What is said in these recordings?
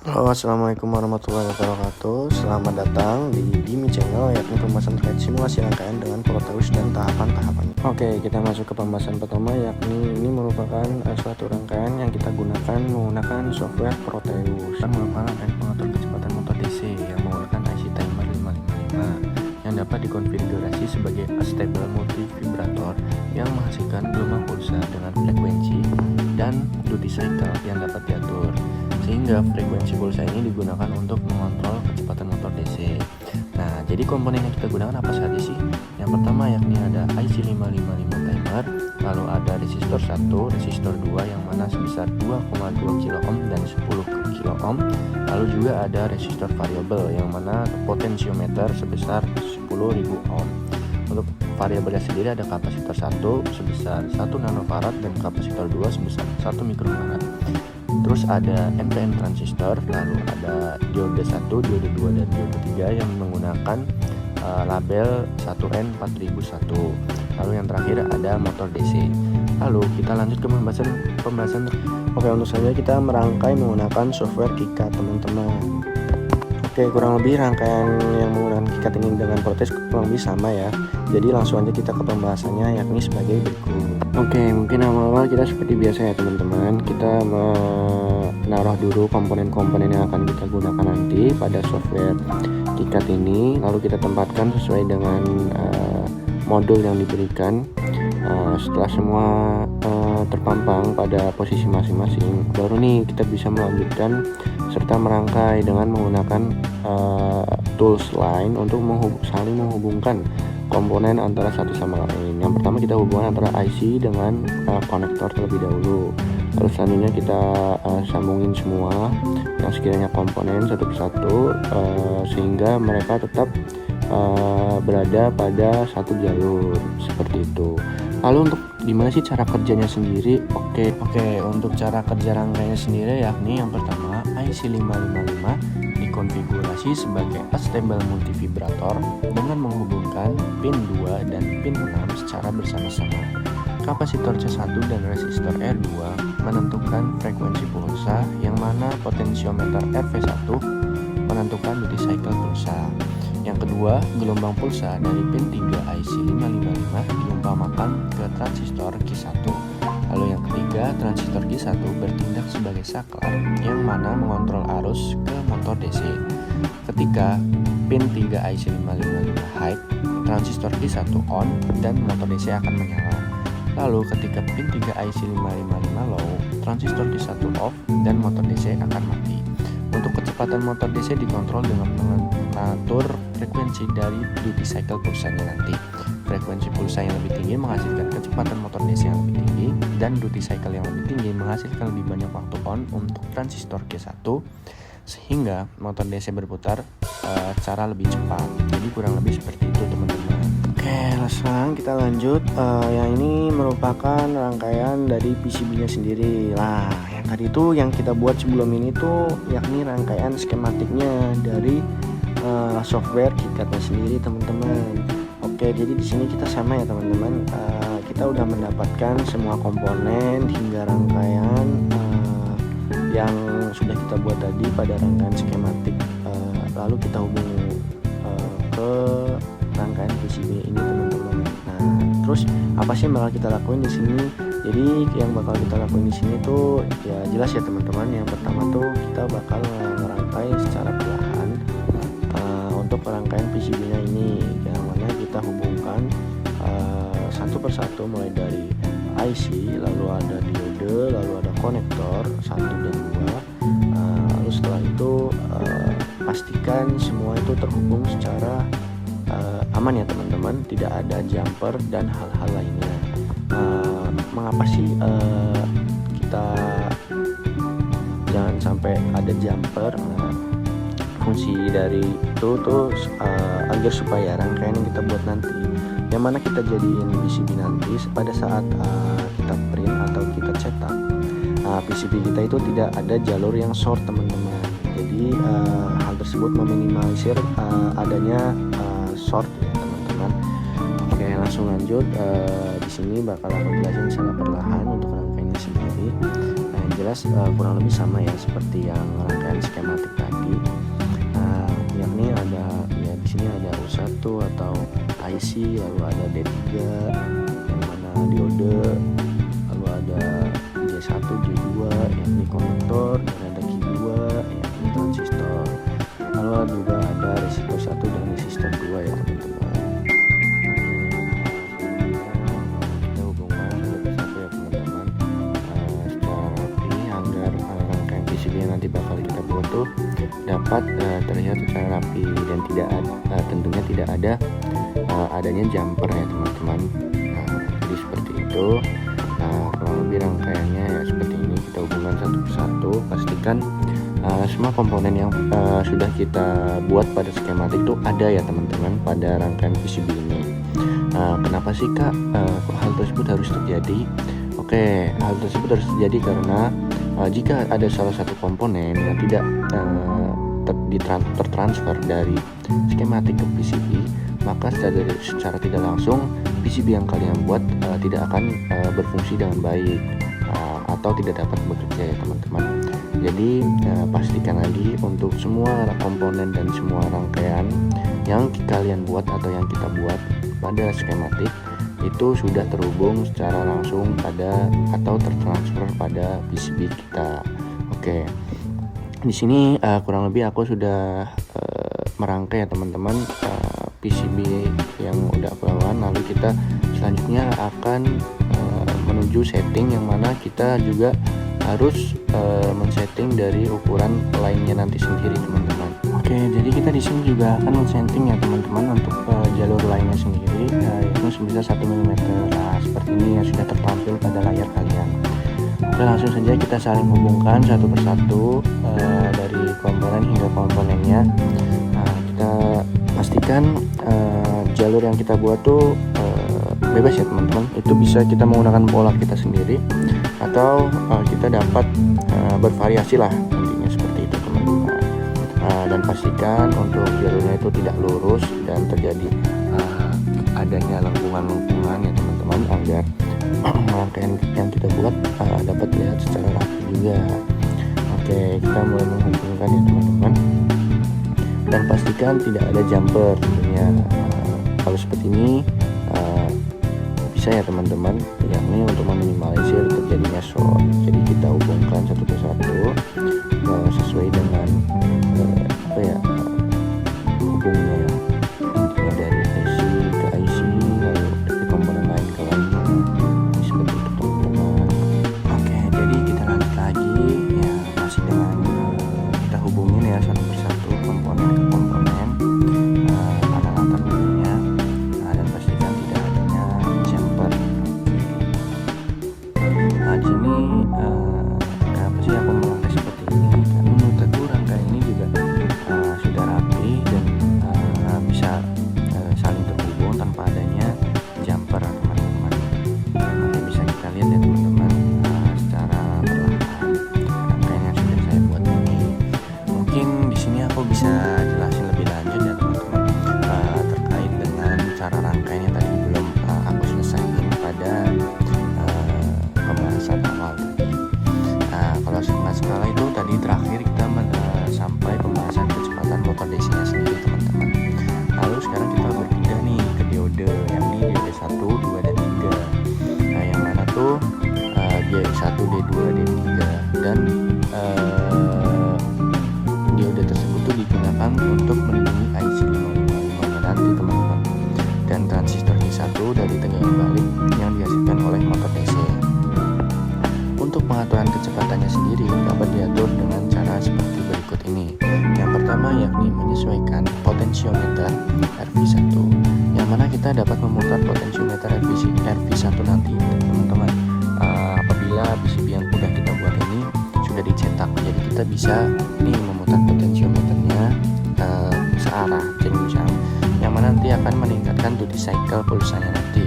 Halo, assalamualaikum warahmatullahi wabarakatuh. Selamat datang di Dimi Channel, yakni pembahasan terkait simulasi rangkaian dengan Proteus dan tahapan-tahapannya. Oke, kita masuk ke pembahasan pertama, yakni ini merupakan suatu rangkaian yang kita gunakan menggunakan software Proteus. Kita merupakan rangkaian pengatur kecepatan motor DC yang menggunakan IC timer 555 yang dapat dikonfigurasi sebagai stable multivibrator yang menghasilkan gelombang pulsa dengan frekuensi dan duty cycle yang dapat diatur, sehingga frekuensi pulsa ini digunakan untuk mengontrol kecepatan motor DC. Nah, jadi komponen yang kita gunakan apa saja sih? Yang pertama yakni ada IC555 timer, lalu ada resistor 1, resistor 2 yang mana sebesar 2,2 kilo ohm dan 10 kilo ohm. Lalu juga ada resistor variabel yang mana potensiometer sebesar 10.000 ohm. Untuk variabelnya sendiri ada kapasitor 1 sebesar 1 nanofarad dan kapasitor 2 sebesar 1 mikrofarad. Terus ada NPN transistor, lalu ada diode 1, diode 2, dan diode 3 yang menggunakan label 1N4001. Lalu yang terakhir ada motor DC. Lalu kita lanjut ke pembahasan. Oke, untuk saja kita merangkai menggunakan software KiCad, teman-teman. Oke, kurang lebih rangkaian yang menggunakan KiCad ini dengan Proteus kurang lebih sama ya. Jadi langsung aja kita ke pembahasannya, yakni sebagai berikut. Oke, mungkin awal-awal kita seperti biasa ya teman-teman. Kita menaruh dulu komponen-komponen yang akan kita gunakan nanti pada software KiCad ini. Lalu kita tempatkan sesuai dengan modul yang diberikan. Setelah semua terpampang pada posisi masing-masing, baru nih kita bisa melanjutkan serta merangkai dengan menggunakan tools lain untuk saling menghubungkan komponen antara satu sama lain. Yang pertama kita hubungkan antara IC dengan konektor terlebih dahulu. Lalu selanjutnya kita sambungin semua yang sekiranya komponen satu persatu sehingga mereka tetap berada pada satu jalur seperti itu. Lalu untuk gimana sih cara kerjanya sendiri? Oke, untuk cara kerja rangkaiannya sendiri yakni yang pertama IC555 dikonfigurasi sebagai stable multivibrator dengan menghubungkan pin 2 dan pin 6 secara bersama-sama. Kapasitor C1 dan resistor R2 menentukan frekuensi pulsa, yang mana potensiometer RV1 menentukan duty cycle pulsa. Yang kedua, gelombang pulsa dari pin 3 IC555 diumpamakan ke transistor Q1. Lalu yang ketiga, transistor Q1 bertindak sebagai saklar yang mana mengontrol arus ke motor DC. Ketika pin 3 IC555 high, transistor Q1 on dan motor DC akan menyala. Lalu ketika pin 3 IC555 low, transistor Q1 off dan motor DC akan mati. Untuk kecepatan motor DC dikontrol dengan mengatur frekuensi dari duty cycle pulsanya nanti. Frekuensi pulsa yang lebih tinggi menghasilkan kecepatan motor DC yang lebih tinggi, dan duty cycle yang lebih tinggi menghasilkan lebih banyak waktu on untuk transistor Q1, sehingga motor DC berputar secara lebih cepat. Jadi kurang lebih seperti itu teman-teman. Oke, langsung kita lanjut. Yang ini merupakan rangkaian dari PCB-nya sendiri. Lah, yang tadi itu yang kita buat sebelum ini tuh yakni rangkaian skematiknya dari software KiCad-nya sendiri, teman-teman. Oke, jadi di sini kita sama ya teman-teman. Kita udah mendapatkan semua komponen hingga rangkaian yang sudah kita buat tadi pada rangkaian skematik. Lalu kita hubungi ke rangkaian PCB ini, teman-teman. Nah, terus apa sih yang bakal kita lakuin di sini? Jadi yang bakal kita lakuin di sini tuh ya jelas ya teman-teman. Yang pertama tuh kita bakal merangkai secara perlahan untuk rangkaian PCB-nya ini, yang mana kita hubungkan satu persatu mulai dari IC, lalu ada diode, lalu ada konektor 1 dan 2. Lalu setelah itu pastikan semua itu terhubung secara aman ya teman-teman, tidak ada jumper dan hal-hal lainnya. Mengapa sih kita jangan sampai ada jumper? Fungsi dari itu tuh agar supaya rangkaian yang kita buat nanti, yang mana kita jadiin PCB nanti pada saat kita print atau kita cetak, PCB kita itu tidak ada jalur yang short, teman-teman. Jadi hal tersebut meminimalisir adanya short ya teman-teman. Oke, langsung lanjut. Di sini bakal aku jelasin secara perlahan untuk rangkaiannya sendiri. Nah, jelas kurang lebih sama ya seperti yang rangkaian skematik tadi, yakni ada ya di sini ada U1 atau IC, lalu ada D3 yang mana diode, lalu ada J1, J2 yakni konektor, dan ada Q2 yakni transistor, lalu juga ada resistor 1 dan resistor 2 ya teman-teman. Kita hubungkan satu persatu ya teman-teman, secara rapi agar rangkaian PCB yang nanti bakal kita buat tuh dapat terlihat secara rapi dan tentunya tidak ada adanya jumper ya teman-teman. Jadi seperti itu. Kurang lebih rangkaiannya ya seperti ini, kita hubungkan satu persatu, pastikan semua komponen yang sudah kita buat pada skematik itu ada ya teman-teman pada rangkaian PCB ini. Kenapa sih kak kok hal tersebut harus terjadi? Oke, hal tersebut harus terjadi karena jika ada salah satu komponen yang tidak tertransfer dari skematik ke PCB, maka secara tidak langsung PCB yang kalian buat tidak akan berfungsi dengan baik atau tidak dapat bekerja ya teman-teman. Jadi pastikan lagi untuk semua komponen dan semua rangkaian yang kalian buat atau yang kita buat pada skematik itu sudah terhubung secara langsung pada atau tertransfer pada PCB kita. Oke. Di sini kurang lebih aku sudah merangkai ya teman-teman PCB yang udah aku lawan. Lalu kita selanjutnya akan menuju setting yang mana kita juga harus men-setting dari ukuran lainnya nanti sendiri teman-teman. Oke, jadi kita di sini juga akan men-setting ya teman-teman untuk jalur lainnya sendiri, yaitu sebesar 1 mm. Nah, seperti ini yang sudah tertampil pada layar kalian. Oke, langsung saja kita saling hubungkan satu persatu dari komponen hingga komponennya. Nah, kita pastikan jalur yang kita buat tuh bebas ya teman-teman. Itu bisa kita menggunakan pola kita sendiri atau kita dapat bervariasi lah, intinya seperti itu teman-teman. Dan pastikan untuk jalurnya itu tidak lurus dan terjadi adanya lengkungan-lengkungan ya teman-teman, agar rangkaian yang kita buat dapat dilihat secara rapi juga. Oke, kita mulai menghubungkan ya teman-teman, dan pastikan tidak ada jumper tentunya. Kalau seperti ini bisa ya teman-teman, yakni untuk meminimalisir terjadinya short. Jadi kita hubungkan satu persatu sesuai dengan hubungnya ya, intinya dari IC ke IC, lalu dari komponen lain ke lainnya, seperti itu teman-teman. Oke, jadi kita lanjut lagi ya, masih dengan kita hubungin ya satu persatu komponen ke komponen pada latar belakangnya, dan pastikan tidak adanya jumper. Nah, di sini kenapa sih aku merangkai seperti ini? Karena menurut aku rangkaian ini juga sudah rapi dan bisa saling terhubung tanpa adanya jumper teman-teman. Oke, bisa kita lihat ya teman-teman secara perlahan rangkaian yang sudah saya buat ini. Mungkin di sini aku bisa jelasin lebih lanjut ya teman-teman terkait dengan cara rangkaian yang tadi belum aku selesaiin pada pembahasan awal tadi. Kalau skala itu tadi terakhir kita sampai pembahasan kecepatan motor DC-nya sendiri teman-teman. Lalu sekarang kita berpindah nih ke diode, yakni diode 1, 2, dan 3. Nah, yang mana tuh D1, D2, D3, dan diode tersebut tuh digunakan untuk melindungi IC 555 nanti teman-teman, dan transistor J1 dari tegangan balik yang dihasilkan oleh motor DC. Untuk pengaturan kecepatannya sendiri dapat diatur dengan cara seperti berikut ini. Yang pertama yakni menyesuaikan potensiometer RV1, yang mana kita dapat memutar potensiometer RV1 nanti teman-teman apabila PCB yang udah kita buat ini sudah dicetak. Jadi kita bisa nih memutar potensiometernya searah, jadi misalnya yang mana nanti akan meningkatkan duty cycle pulsanya nanti,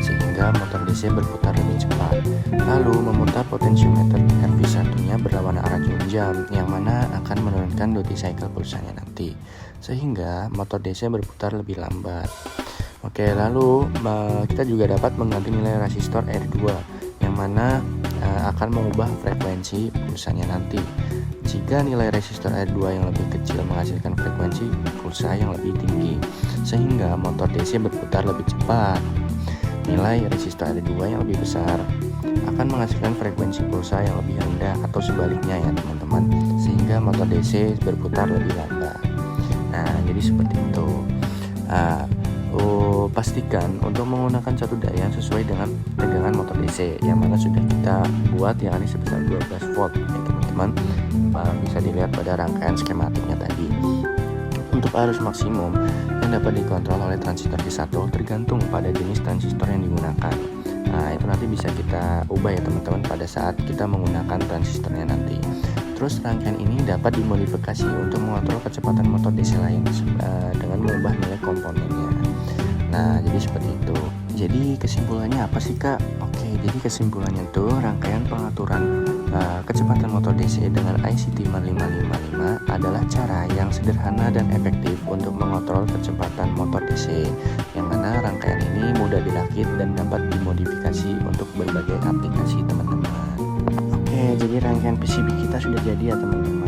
sehingga motor DC berputar lebih cepat. Lalu memutar potensiometer RV1-nya berlawanan arah jam, yang mana akan menurunkan duty cycle pulsanya nanti, sehingga motor DC berputar lebih lambat. Oke, lalu kita juga dapat mengganti nilai resistor R2, yang mana akan mengubah frekuensi pulsanya nanti. Jika nilai resistor R2 yang lebih kecil menghasilkan frekuensi pulsa yang lebih tinggi, sehingga motor DC berputar lebih cepat. Nilai resistor R2 yang lebih besar akan menghasilkan frekuensi pulsa yang lebih rendah atau sebaliknya ya teman-teman, sehingga motor DC berputar lebih lambat. Nah, jadi seperti itu. Pastikan untuk menggunakan satu daya sesuai dengan tegangan motor DC yang mana sudah kita buat, yakni sebesar 12 volt ya teman-teman. Bisa dilihat pada rangkaian skematiknya tadi. Untuk arus maksimum yang dapat dikontrol oleh transistor Q1 tergantung pada jenis transistor yang digunakan. Nah, itu nanti bisa kita ubah ya teman-teman pada saat kita menggunakan transistornya nanti. Terus rangkaian ini dapat dimodifikasi untuk mengontrol kecepatan motor DC lain dengan mengubah nilai komponennya. Nah, jadi seperti itu. Jadi kesimpulannya apa sih Kak? Oke, jadi kesimpulannya tuh rangkaian pengaturan kecepatan motor DC dengan ICT5555 adalah cara yang sederhana dan efektif untuk mengontrol kecepatan motor DC, yang mana rangkaian ini mudah dirakit dan dapat dimodifikasi untuk berbagai aplikasi teman-teman. Oke, jadi rangkaian PCB kita sudah jadi ya teman-teman.